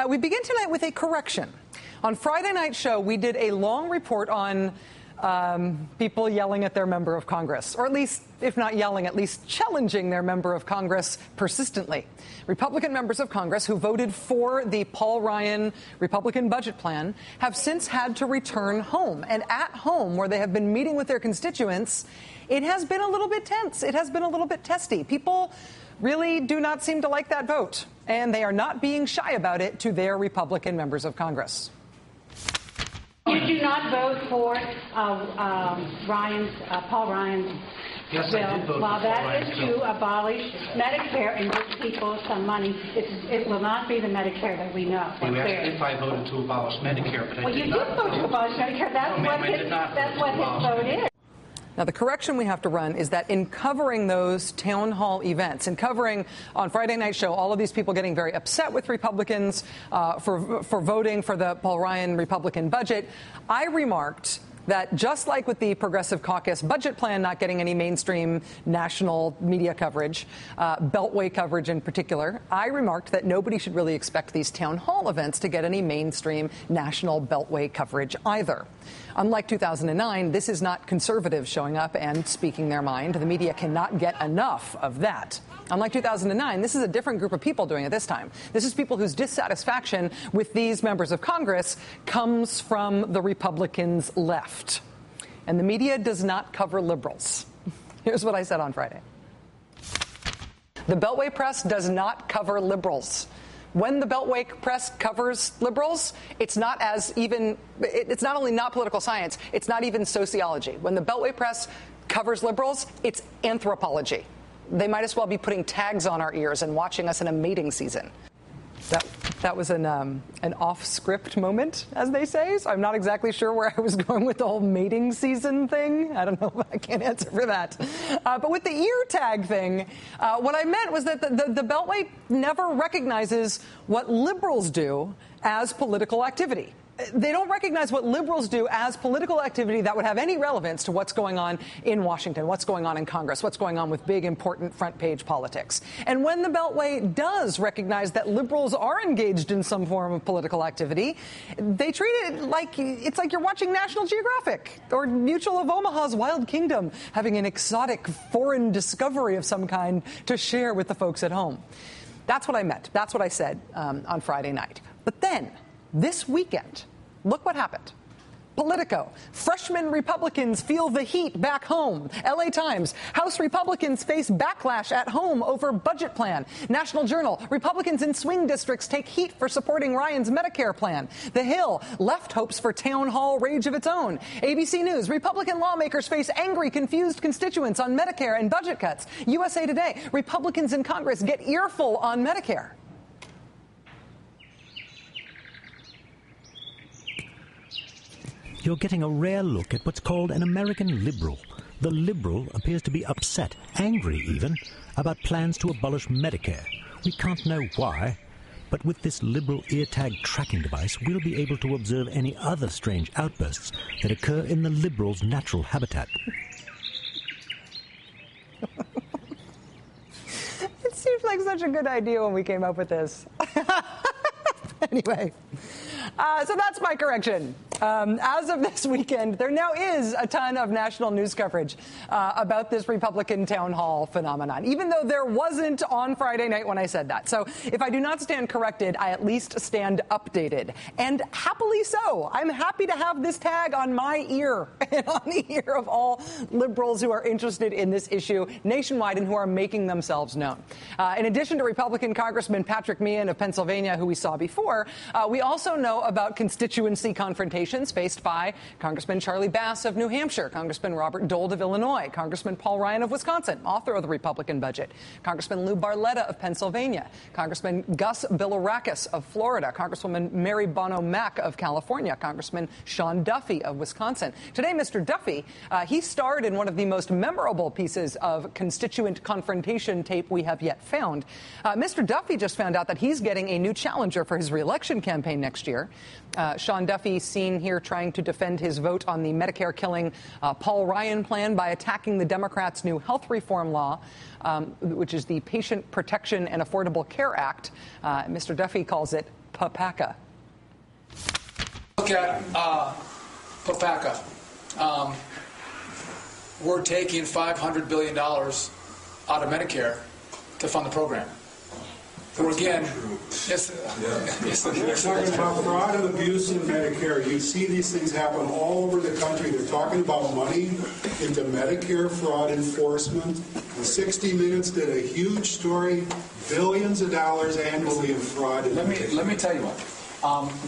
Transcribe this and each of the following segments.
We begin tonight with a correction. On Friday night's show, we did a long report on people yelling at their member of Congress, or at least, if not yelling, at least challenging their member of Congress persistently. Republican members of Congress who voted for the Paul Ryan Republican budget plan have since had to return home. And at home, where they have been meeting with their constituents, it has been a little bit tense. It has been a little bit testy. People really do not seem to like that vote, and they are not being shy about it to their Republican members of Congress. You do not vote for Paul Ryan's yes, bill. I did vote Well, for that Ryan's is bill. to abolish Medicare and give people some money. It will not be the Medicare that we know. You asked if I voted to abolish Medicare, but well, I did you not did vote to abolish Medicare. That's No, what ma'am, I did not that's vote what to his abolish vote Medicare. is. Now, the correction we have to run is that in covering those town hall events and covering on Friday night show all of these people getting very upset with Republicans for voting for the Paul Ryan Republican budget, I remarked that just like with the Progressive Caucus budget plan not getting any mainstream national media coverage, Beltway coverage in particular, I remarked that nobody should really expect these town hall events to get any mainstream national Beltway coverage either. Unlike 2009, this is not conservatives showing up and speaking their mind. The media cannot get enough of that. Unlike 2009, this is a different group of people doing it this time. This is people whose dissatisfaction with these members of Congress comes from the Republicans' left. And the media does not cover liberals. Here's what I said on Friday. The Beltway press does not cover liberals. When the Beltway press covers liberals, it's not only not political science, it's not even sociology. When the Beltway press covers liberals, it's anthropology. They might as well be putting tags on our ears and watching us in a mating season. That was an off-script moment, as they say, so I'm not exactly sure where I was going with the whole mating season thing. I don't know. I can't answer for that. But with the ear tag thing, what I meant was that the Beltway never recognizes what liberals do as political activity. They don't recognize what liberals do as political activity that would have any relevance to what's going on in Washington, what's going on in Congress, what's going on with big, important front-page politics. And when the Beltway does recognize that liberals are engaged in some form of political activity, they treat it like it's like you're watching National Geographic or Mutual of Omaha's Wild Kingdom, having an exotic foreign discovery of some kind to share with the folks at home. That's what I meant. That's what I said on Friday night. But then, this weekend, look what happened. Politico. Freshman Republicans feel the heat back home. LA Times. House Republicans face backlash at home over budget plan. National Journal. Republicans in swing districts take heat for supporting Ryan's Medicare plan. The Hill. Left hopes for town hall rage of its own. ABC News. Republican lawmakers face angry, confused constituents on Medicare and budget cuts. USA Today. Republicans in Congress get earful on Medicare. You're getting a rare look at what's called an American liberal. The liberal appears to be upset, angry even, about plans to abolish Medicare. We can't know why, but with this liberal ear tag tracking device, we'll be able to observe any other strange outbursts that occur in the liberal's natural habitat. It seems like such a good idea when we came up with this. Anyway, so that's my correction. As of this weekend, there now is a ton of national news coverage about this Republican town hall phenomenon, even though there wasn't on Friday night when I said that. So if I do not stand corrected, I at least stand updated. And happily so. I'm happy to have this tag on my ear and on the ear of all liberals who are interested in this issue nationwide and who are making themselves known. In addition to Republican Congressman Patrick Meehan of Pennsylvania, who we saw before, we also know about constituency confrontations faced by Congressman Charlie Bass of New Hampshire, Congressman Robert Dole of Illinois, Congressman Paul Ryan of Wisconsin, author of the Republican budget, Congressman Lou Barletta of Pennsylvania, Congressman Gus Bilirakis of Florida, Congresswoman Mary Bono Mack of California, Congressman Sean Duffy of Wisconsin. Today, Mr. Duffy, he starred in one of the most memorable pieces of constituent confrontation tape we have yet found. Mr. Duffy just found out that he's getting a new challenger for his reelection campaign next year. Sean Duffy seen here trying to defend his vote on the Medicare-killing Paul Ryan plan by attacking the Democrats' new health reform law, which is the Patient Protection and Affordable Care Act. Mr. Duffy calls it PPACA. Look at PPACA. We're taking $500 billion out of Medicare to fund the program. So again, They're talking about fraud and abuse in Medicare. You see these things happen all over the country. They're talking about money into Medicare fraud enforcement. 60 Minutes did a huge story, billions of dollars annually in fraud. Let me tell you what.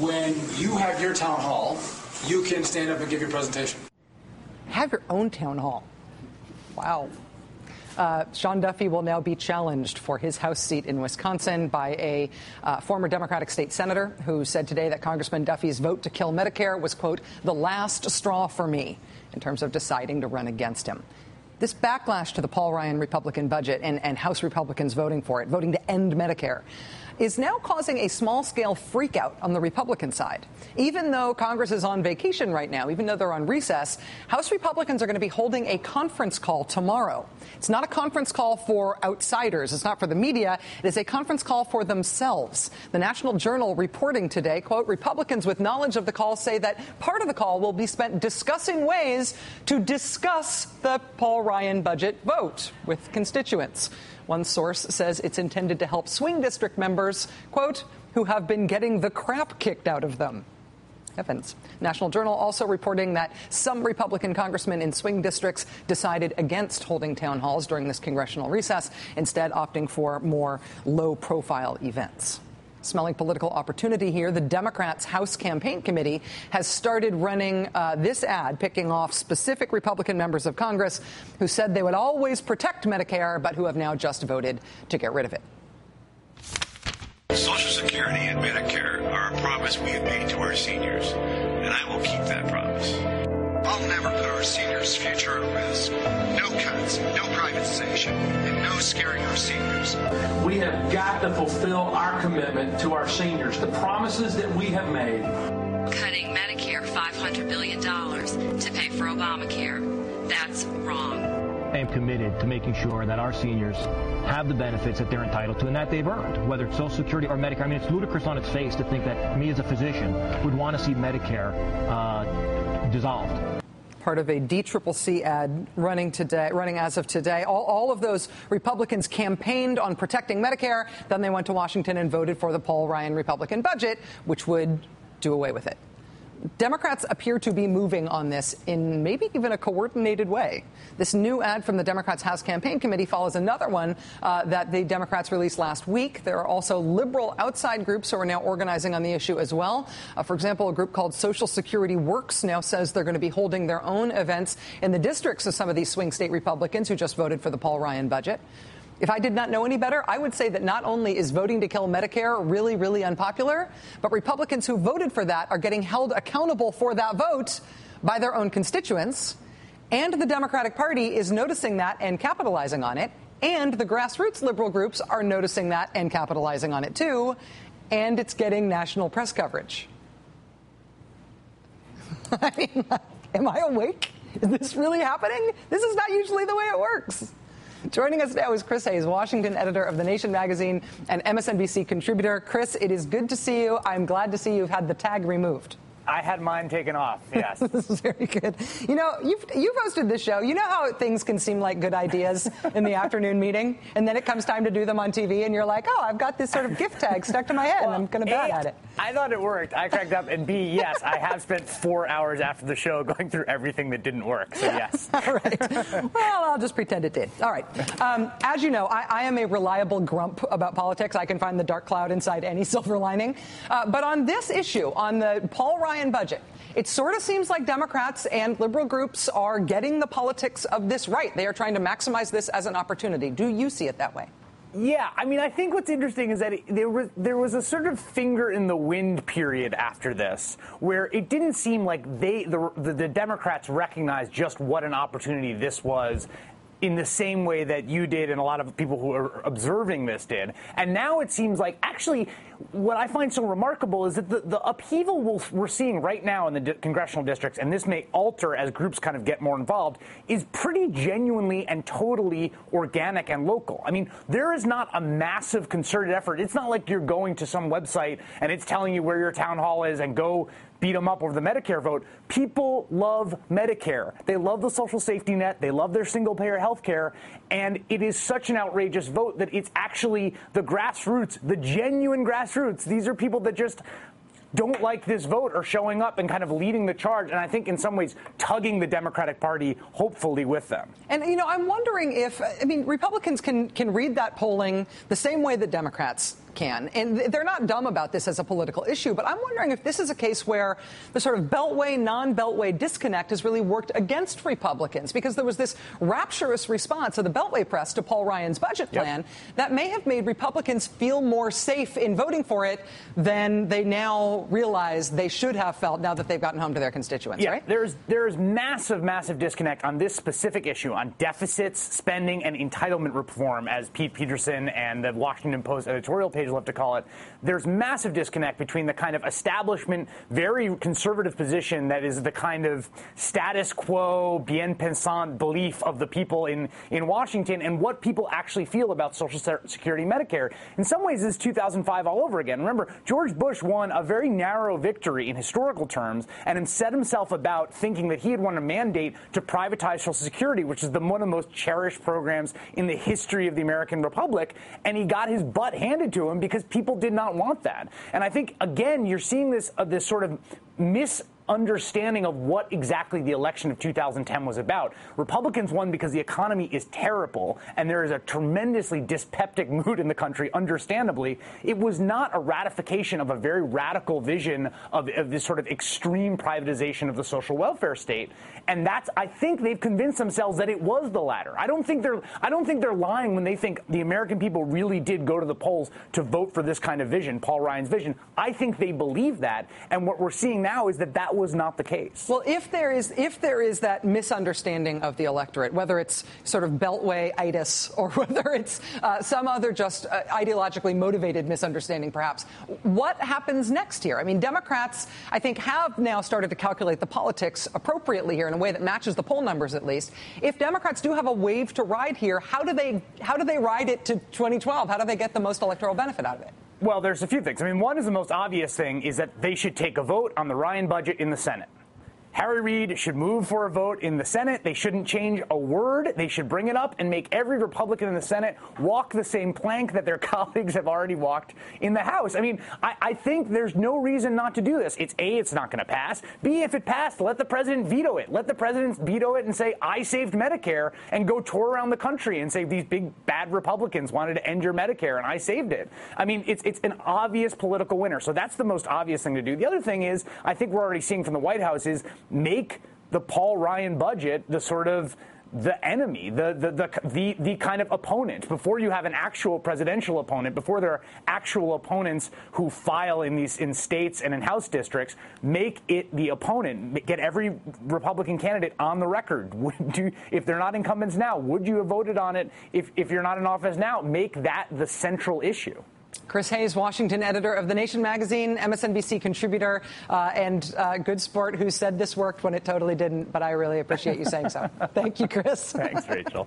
When you have your town hall, you can stand up and give your presentation. Have your own town hall. Wow. Sean Duffy will now be challenged for his House seat in Wisconsin by a former Democratic state senator who said today that Congressman Duffy's vote to kill Medicare was, quote, the last straw for me in terms of deciding to run against him. This backlash to the Paul Ryan Republican budget and House Republicans voting for it, voting to end Medicare, is now causing a small-scale freakout on the Republican side. Even though Congress is on vacation right now, even though they're on recess, House Republicans are going to be holding a conference call tomorrow. It's not a conference call for outsiders. It's not for the media. It is a conference call for themselves. The National Journal reporting today, quote, Republicans with knowledge of the call say that part of the call will be spent discussing ways to discuss the Paul Ryan budget vote with constituents. One source says it's intended to help swing district members, quote, who have been getting the crap kicked out of them. Heavens. National Journal also reporting that some Republican congressmen in swing districts decided against holding town halls during this congressional recess, instead opting for more low-profile events. Smelling political opportunity here, the Democrats' House Campaign Committee has started running this ad, picking off specific Republican members of Congress who said they would always protect Medicare, but who have now just voted to get rid of it. Social Security and Medicare are a promise we have made to our seniors, and I will keep that promise. I'll never put our seniors' future at risk. No cuts, no privatization, and no scaring our seniors. We have got to fulfill our commitment to our seniors, the promises that we have made. Cutting Medicare $500 billion to pay for Obamacare. That's wrong. I am committed to making sure that our seniors have the benefits that they're entitled to and that they've earned, whether it's Social Security or Medicare. I mean, it's ludicrous on its face to think that me as a physician would want to see Medicare dissolved. Part of a DCCC ad running as of today. All of those Republicans campaigned on protecting Medicare. Then they went to Washington and voted for the Paul Ryan Republican budget, which would do away with it. Democrats appear to be moving on this in maybe even a coordinated way. This new ad from the Democrats' House Campaign Committee follows another one that the Democrats released last week. There are also liberal outside groups who are now organizing on the issue as well. For example, a group called Social Security Works now says they're going to be holding their own events in the districts of some of these swing state Republicans who just voted for the Paul Ryan budget. If I did not know any better, I would say that not only is voting to kill Medicare really, really unpopular, but Republicans who voted for that are getting held accountable for that vote by their own constituents. And the Democratic Party is noticing that and capitalizing on it. And the grassroots liberal groups are noticing that and capitalizing on it, too. And it's getting national press coverage. I mean, am I awake? Is this really happening? This is not usually the way it works. Joining us now is Chris Hayes, Washington editor of The Nation magazine and MSNBC contributor. Chris, it is good to see you. I'm glad to see you've had the tag removed. I had mine taken off, yes. This is very good. You know, you've hosted this show. You know how things can seem like good ideas in the afternoon meeting, and then it comes time to do them on TV, and you're like, oh, I've got this sort of gift tag stuck to my head, and I'm going to bat at it. I thought it worked. I cracked up, and B, yes, I have spent 4 hours after the show going through everything that didn't work, so yes. All right. Well, I'll just pretend it did. All right. As you know, I am a reliable grump about politics. I can find the dark cloud inside any silver lining. But on this issue, on the Paul Ryan budget, it sort of seems like Democrats and liberal groups are getting the politics of this right. They are trying to maximize this as an opportunity. Do you see it that way? Yeah, I mean, I think what's interesting is that there was a sort of finger in the wind period after this, where it didn't seem like the Democrats recognized just what an opportunity this was in the same way that you did and a lot of people who are observing this did. And now it seems like, actually, what I find so remarkable is that the upheaval we're seeing right now in the congressional districts, and this may alter as groups kind of get more involved, is pretty genuinely and totally organic and local. I mean, there is not a massive concerted effort. It's not like you're going to some website and it's telling you where your town hall is and go beat them up over the Medicare vote. People love Medicare. They love the social safety net. They love their single-payer health care. And it is such an outrageous vote that it's actually the grassroots, the genuine grassroots. These are people that just don't like this vote are showing up and kind of leading the charge, and I think in some ways tugging the Democratic Party, hopefully, with them. And, you know, I'm wondering if, I mean, Republicans can read that polling the same way that Democrats can. And they're not dumb about this as a political issue, but I'm wondering if this is a case where the sort of Beltway, non-Beltway disconnect has really worked against Republicans, because there was this rapturous response of the Beltway press to Paul Ryan's budget plan that may have made Republicans feel more safe in voting for it than they now realize they should have felt now that they've gotten home to their constituents, right? There's massive disconnect on this specific issue, on deficits, spending, and entitlement reform, as Pete Peterson and the Washington Post editorial page love to call it. There's massive disconnect between the kind of establishment, very conservative position that is the kind of status quo, bien pensant belief of the people in Washington and what people actually feel about Social Security Medicare. In some ways, this is 2005 all over again. Remember, George Bush won a very narrow victory in historical terms and set himself about thinking that he had won a mandate to privatize Social Security, which is one of the most cherished programs in the history of the American Republic, and he got his butt handed to him because people did not want that. And I think, again, you're seeing this sort of misunderstanding of what exactly the election of 2010 was about. Republicans won because the economy is terrible and there is a tremendously dyspeptic mood in the country, understandably. It was not a ratification of a very radical vision of this sort of extreme privatization of the social welfare state. And I think they've convinced themselves that it was the latter. I don't think they're lying when they think the American people really did go to the polls to vote for this kind of vision, Paul Ryan's vision. I think they believe that. And what we're seeing now is that was not the case. Well, if there is that misunderstanding of the electorate, whether it's sort of Beltway-itis or whether it's some other just ideologically motivated misunderstanding, perhaps, what happens next here? I mean, Democrats, I think, have now started to calculate the politics appropriately here in a way that matches the poll numbers, at least. If Democrats do have a wave to ride here, how do they ride it to 2012? How do they get the most electoral benefit out of it? Well, there's a few things. I mean, one is the most obvious thing is that they should take a vote on the Ryan budget in the Senate. Harry Reid should move for a vote in the Senate. They shouldn't change a word. They should bring it up and make every Republican in the Senate walk the same plank that their colleagues have already walked in the House. I mean, I think there's no reason not to do this. It's not going to pass. B, if it passed, let the president veto it. Let the president veto it and say, I saved Medicare, and go tour around the country and say these big bad Republicans wanted to end your Medicare and I saved it. I mean, it's an obvious political winner. So that's the most obvious thing to do. The other thing is, I think we're already seeing from the White House is make the Paul Ryan budget the sort of the enemy, the kind of opponent. Before you have an actual presidential opponent, before there are actual opponents who file in states and in House districts, make it the opponent. Get every Republican candidate on the record. If they're not incumbents now, would you have voted on it if you're not in office now? Make that the central issue. Chris Hayes, Washington editor of The Nation magazine, MSNBC contributor, and good sport who said this worked when it totally didn't, but I really appreciate you saying so. Thank you, Chris. Thanks, Rachel.